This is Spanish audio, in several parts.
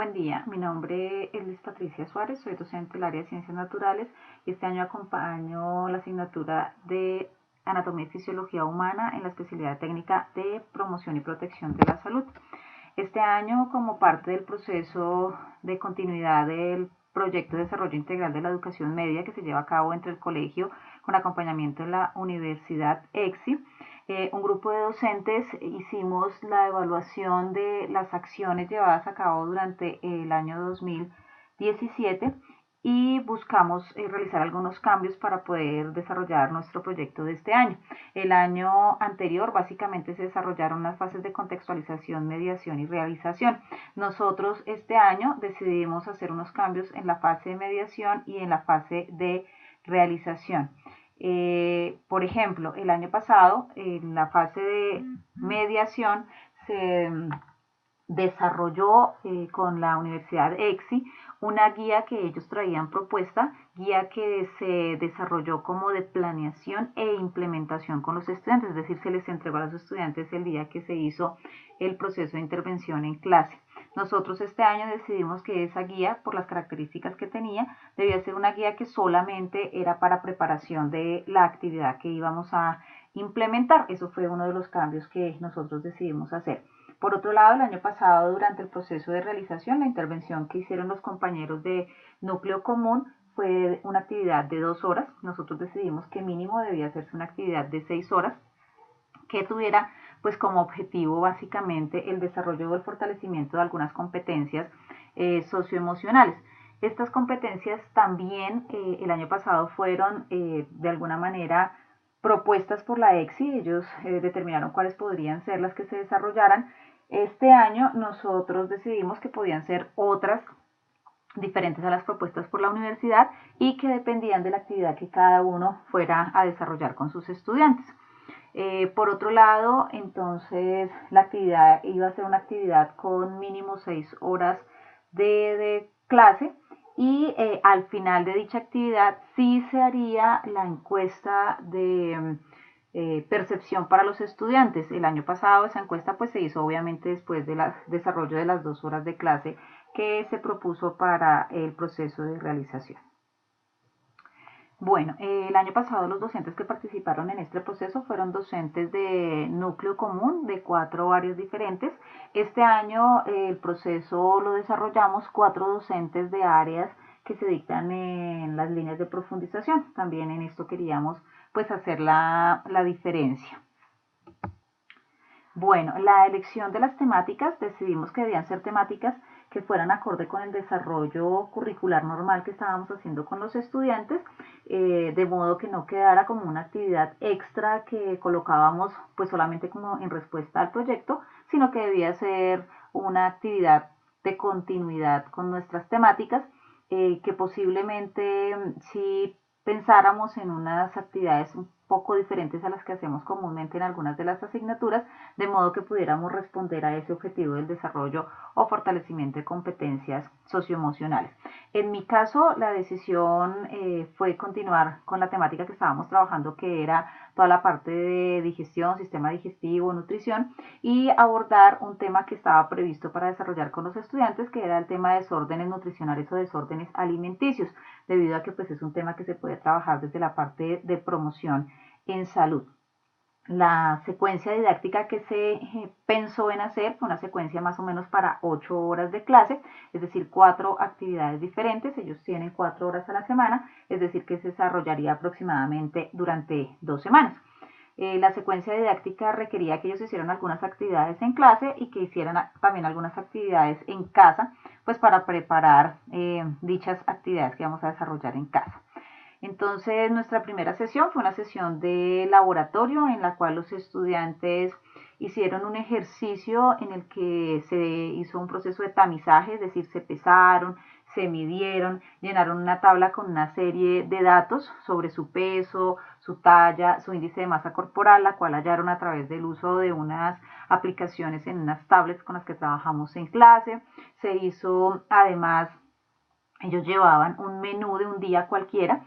Buen día, mi nombre es Liz Patricia Suárez, soy docente del área de Ciencias Naturales y este año acompaño la asignatura de Anatomía y Fisiología Humana en la especialidad técnica de Promoción y Protección de la Salud. Este año, como parte del proceso de continuidad del proyecto de desarrollo integral de la educación media que se lleva a cabo entre el colegio con acompañamiento de la Universidad EXI, un grupo de docentes hicimos la evaluación de las acciones llevadas a cabo durante el año 2017 y buscamos realizar algunos cambios para poder desarrollar nuestro proyecto de este año. El año anterior básicamente se desarrollaron las fases de contextualización, mediación y realización. Nosotros este año decidimos hacer unos cambios en la fase de mediación y en la fase de realización. Por ejemplo, el año pasado, en la fase de mediación, se desarrolló con la Universidad EXI una guía que ellos traían propuesta, guía que se desarrolló como de planeación e implementación con los estudiantes, es decir, se les entregó a los estudiantes el día que se hizo el proceso de intervención en clase. Nosotros este año decidimos que esa guía, por las características que tenía, debía ser una guía que solamente era para preparación de la actividad que íbamos a implementar. Eso fue uno de los cambios que nosotros decidimos hacer. Por otro lado, el año pasado, durante el proceso de realización, la intervención que hicieron los compañeros de núcleo común fue una actividad de 2 horas. Nosotros decidimos que mínimo debía hacerse una actividad de 6 horas que tuviera pues como objetivo básicamente el desarrollo o el fortalecimiento de algunas competencias socioemocionales. Estas competencias también el año pasado fueron de alguna manera propuestas por la EXI, ellos determinaron cuáles podrían ser las que se desarrollaran. Este año nosotros decidimos que podían ser otras diferentes a las propuestas por la universidad y que dependían de la actividad que cada uno fuera a desarrollar con sus estudiantes. Por otro lado, entonces la actividad iba a ser una actividad con mínimo 6 horas de clase y al final de dicha actividad sí se haría la encuesta de percepción para los estudiantes. El año pasado esa encuesta pues se hizo obviamente después del desarrollo de las 2 horas de clase que se propuso para el proceso de realización. Bueno, el año pasado los docentes que participaron en este proceso fueron docentes de núcleo común de 4 áreas diferentes. Este año el proceso lo desarrollamos 4 docentes de áreas que se dictan en las líneas de profundización. También en esto queríamos pues hacer la diferencia. Bueno, la elección de las temáticas, decidimos que debían ser temáticas que fueran acorde con el desarrollo curricular normal que estábamos haciendo con los estudiantes, de modo que no quedara como una actividad extra que colocábamos pues solamente como en respuesta al proyecto, sino que debía ser una actividad de continuidad con nuestras temáticas, que posiblemente si pensáramos en unas actividades un poco diferentes a las que hacemos comúnmente en algunas de las asignaturas, de modo que pudiéramos responder a ese objetivo del desarrollo o fortalecimiento de competencias socioemocionales. En mi caso, la decisión fue continuar con la temática que estábamos trabajando, que era toda la parte de digestión, sistema digestivo, nutrición, y abordar un tema que estaba previsto para desarrollar con los estudiantes, que era el tema de desórdenes nutricionales o desórdenes alimenticios, debido a que pues, es un tema que se puede trabajar desde la parte de promoción en salud. La secuencia didáctica que se pensó en hacer fue una secuencia más o menos para 8 horas de clase, es decir, 4 actividades diferentes. Ellos tienen 4 horas a la semana, es decir, que se desarrollaría aproximadamente durante 2 semanas. La secuencia didáctica requería que ellos hicieran algunas actividades en clase y que hicieran también algunas actividades en casa, pues para preparar dichas actividades que vamos a desarrollar en casa. Entonces, nuestra primera sesión fue una sesión de laboratorio en la cual los estudiantes hicieron un ejercicio en el que se hizo un proceso de tamizaje, es decir, se pesaron, se midieron, llenaron una tabla con una serie de datos sobre su peso, su talla, su índice de masa corporal, la cual hallaron a través del uso de unas aplicaciones en unas tablets con las que trabajamos en clase. Se hizo además, ellos llevaban un menú de un día cualquiera,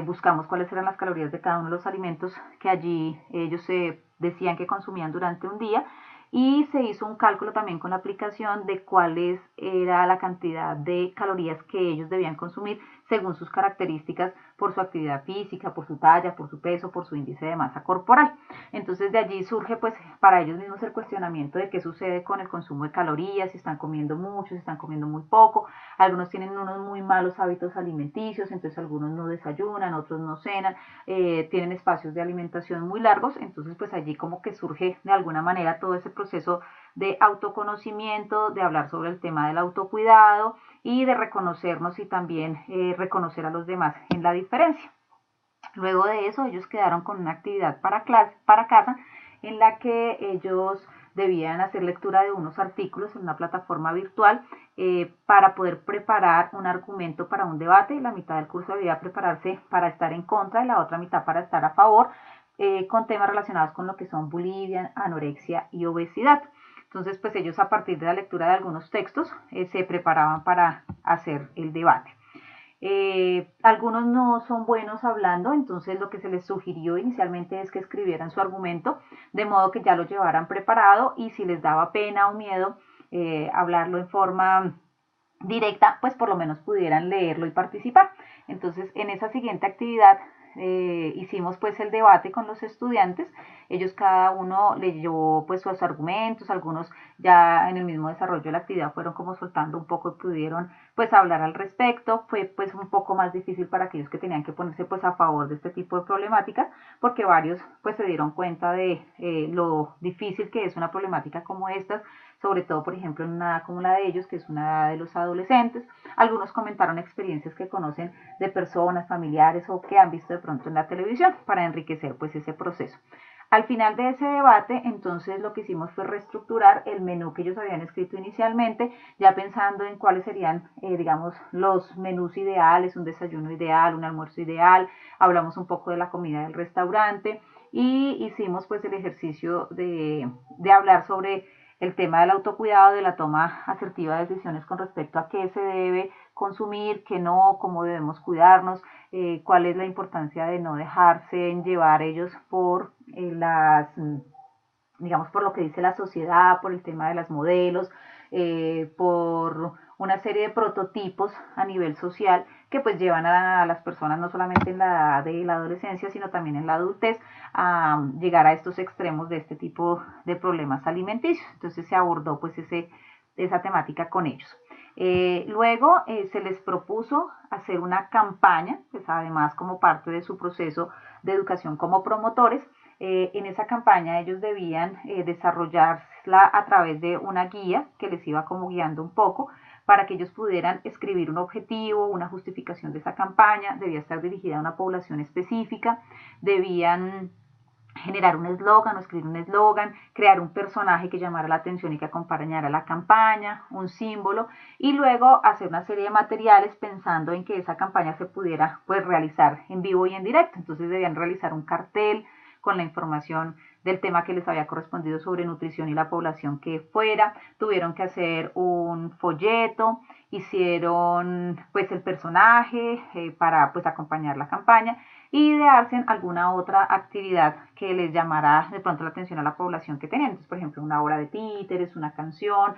buscamos cuáles eran las calorías de cada uno de los alimentos que allí ellos decían que consumían durante un día y se hizo un cálculo también con la aplicación de cuál era la cantidad de calorías que ellos debían consumir según sus características, por su actividad física, por su talla, por su peso, por su índice de masa corporal. Entonces de allí surge pues para ellos mismos el cuestionamiento de qué sucede con el consumo de calorías, si están comiendo mucho, si están comiendo muy poco. Algunos tienen unos muy malos hábitos alimenticios, entonces algunos no desayunan, otros no cenan, tienen espacios de alimentación muy largos, entonces pues allí como que surge de alguna manera todo ese proceso de autoconocimiento, de hablar sobre el tema del autocuidado y de reconocernos y también reconocer a los demás en la diferencia. Luego de eso ellos quedaron con una actividad para casa en la que ellos debían hacer lectura de unos artículos en una plataforma virtual para poder preparar un argumento para un debate. La mitad del curso debía prepararse para estar en contra y la otra mitad para estar a favor, con temas relacionados con lo que son bulimia, anorexia y obesidad. Entonces, pues ellos a partir de la lectura de algunos textos se preparaban para hacer el debate. Algunos no son buenos hablando, entonces lo que se les sugirió inicialmente es que escribieran su argumento, de modo que ya lo llevaran preparado y si les daba pena o miedo hablarlo en forma directa, pues por lo menos pudieran leerlo y participar. Entonces, en esa siguiente actividad hicimos pues el debate con los estudiantes. Ellos cada uno leyó pues sus argumentos, algunos ya en el mismo desarrollo de la actividad fueron como soltando un poco y pudieron pues hablar al respecto. Fue pues un poco más difícil para aquellos que tenían que ponerse pues a favor de este tipo de problemáticas, porque varios pues se dieron cuenta de lo difícil que es una problemática como estas, sobre todo, por ejemplo, en una edad como la de ellos, que es una edad de los adolescentes. Algunos comentaron experiencias que conocen de personas, familiares o que han visto de pronto en la televisión para enriquecer pues ese proceso. Al final de ese debate, entonces lo que hicimos fue reestructurar el menú que ellos habían escrito inicialmente, ya pensando en cuáles serían, digamos, los menús ideales, un desayuno ideal, un almuerzo ideal. Hablamos un poco de la comida del restaurante y hicimos pues el ejercicio de hablar sobre el tema del autocuidado, de la toma asertiva de decisiones con respecto a qué se debe consumir, qué no, cómo debemos cuidarnos, cuál es la importancia de no dejarse llevar ellos por digamos, por lo que dice la sociedad, por el tema de las modelos, por una serie de prototipos a nivel social que pues llevan a las personas no solamente en la edad de la adolescencia, sino también en la adultez a llegar a estos extremos de este tipo de problemas alimenticios. Entonces se abordó pues esa temática con ellos. Luego se les propuso hacer una campaña, pues además como parte de su proceso de educación como promotores. En esa campaña ellos debían desarrollarla a través de una guía que les iba como guiando un poco para que ellos pudieran escribir un objetivo, una justificación de esa campaña, debía estar dirigida a una población específica, debían generar un eslogan o escribir un eslogan, crear un personaje que llamara la atención y que acompañara la campaña, un símbolo, y luego hacer una serie de materiales pensando en que esa campaña se pudiera pues realizar en vivo y en directo. Entonces debían realizar un cartel con la información del tema que les había correspondido sobre nutrición y la población que fuera, tuvieron que hacer un folleto, hicieron pues el personaje para pues acompañar la campaña y idearse alguna otra actividad que les llamara de pronto la atención a la población que tenían. Entonces, por ejemplo, una obra de títeres, una canción,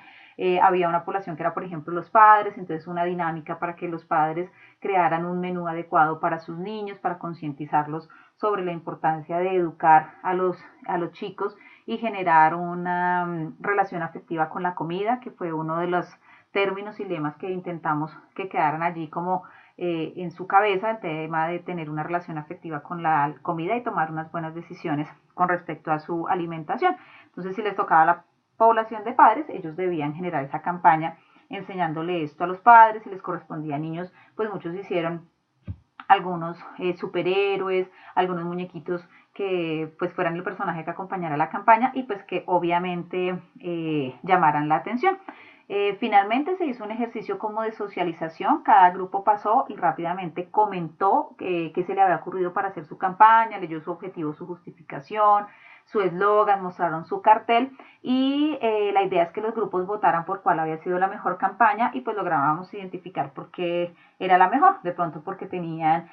había una población que era, por ejemplo, los padres, entonces una dinámica para que los padres crearan un menú adecuado para sus niños, para concientizarlos sobre la importancia de educar a los chicos y generar una relación afectiva con la comida, que fue uno de los términos y lemas que intentamos que quedaran allí como en su cabeza, el tema de tener una relación afectiva con la comida y tomar unas buenas decisiones con respecto a su alimentación. Entonces, si les tocaba a la población de padres, ellos debían generar esa campaña enseñándole esto a los padres. Si les correspondía a niños, pues muchos hicieron algunos superhéroes, algunos muñequitos que pues fueran el personaje que acompañara la campaña y pues que obviamente llamaran la atención. Finalmente se hizo un ejercicio como de socialización, cada grupo pasó y rápidamente comentó qué se le había ocurrido para hacer su campaña, leyó su objetivo, su justificación, su eslogan, mostraron su cartel y la idea es que los grupos votaran por cuál había sido la mejor campaña y pues lográbamos identificar por qué era la mejor, de pronto porque tenían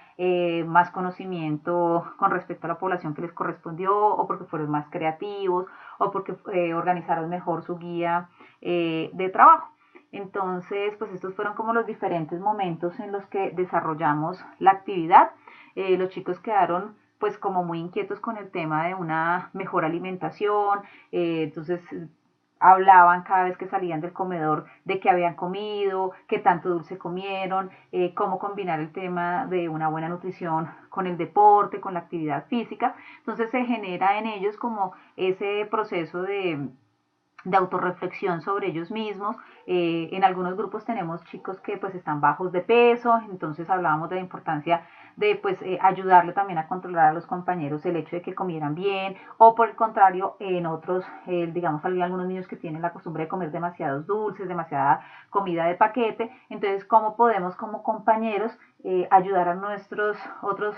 más conocimiento con respecto a la población que les correspondió o porque fueron más creativos o porque organizaron mejor su guía de trabajo. Entonces, pues estos fueron como los diferentes momentos en los que desarrollamos la actividad. Los chicos quedaron pues como muy inquietos con el tema de una mejor alimentación, entonces hablaban cada vez que salían del comedor de qué habían comido, qué tanto dulce comieron, cómo combinar el tema de una buena nutrición con el deporte, con la actividad física. Entonces se genera en ellos como ese proceso de autorreflexión sobre ellos mismos. En algunos grupos tenemos chicos que pues están bajos de peso, entonces hablábamos de la importancia de pues ayudarle también a controlar a los compañeros el hecho de que comieran bien, o por el contrario, en otros, digamos, hay algunos niños que tienen la costumbre de comer demasiados dulces, demasiada comida de paquete, entonces cómo podemos como compañeros ayudar a nuestros otros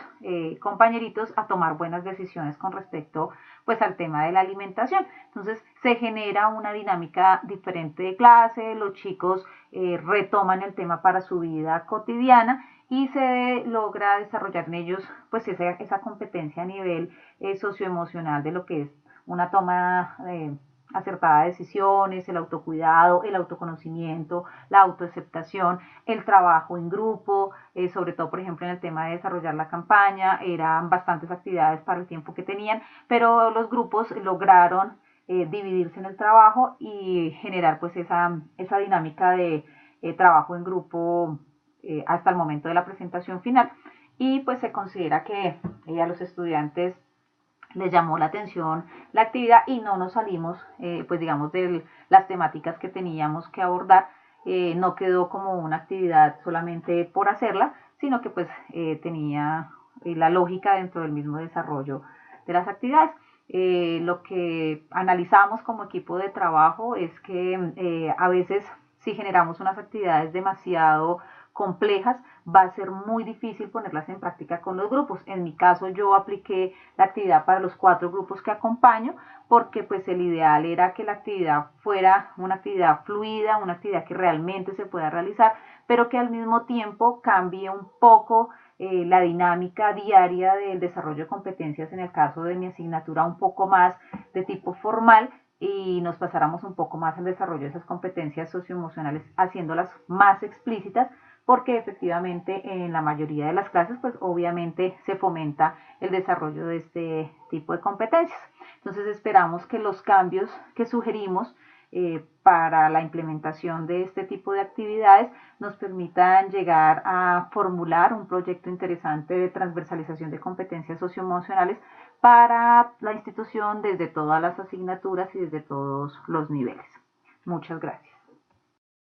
compañeritos a tomar buenas decisiones con respecto pues al tema de la alimentación. Entonces se genera una dinámica diferente de clase, los chicos retoman el tema para su vida cotidiana y se logra desarrollar en ellos pues esa competencia a nivel socioemocional de lo que es una toma acertada de decisiones, el autocuidado, el autoconocimiento, la autoaceptación, el trabajo en grupo, sobre todo por ejemplo en el tema de desarrollar la campaña, eran bastantes actividades para el tiempo que tenían, pero los grupos lograron dividirse en el trabajo y generar pues esa dinámica de trabajo en grupo hasta el momento de la presentación final y pues se considera que a los estudiantes les llamó la atención la actividad y no nos salimos pues digamos de las temáticas que teníamos que abordar, no quedó como una actividad solamente por hacerla, sino que pues tenía la lógica dentro del mismo desarrollo de las actividades. Lo que analizamos como equipo de trabajo es que a veces si generamos unas actividades demasiado complejas, va a ser muy difícil ponerlas en práctica con los grupos. En mi caso yo apliqué la actividad para los 4 grupos que acompaño porque pues el ideal era que la actividad fuera una actividad fluida, una actividad que realmente se pueda realizar, pero que al mismo tiempo cambie un poco la dinámica diaria del desarrollo de competencias, en el caso de mi asignatura un poco más de tipo formal, y nos pasáramos un poco más al desarrollo de esas competencias socioemocionales, haciéndolas más explícitas, porque efectivamente en la mayoría de las clases, pues obviamente se fomenta el desarrollo de este tipo de competencias. Entonces esperamos que los cambios que sugerimos para la implementación de este tipo de actividades nos permitan llegar a formular un proyecto interesante de transversalización de competencias socioemocionales para la institución desde todas las asignaturas y desde todos los niveles. Muchas gracias.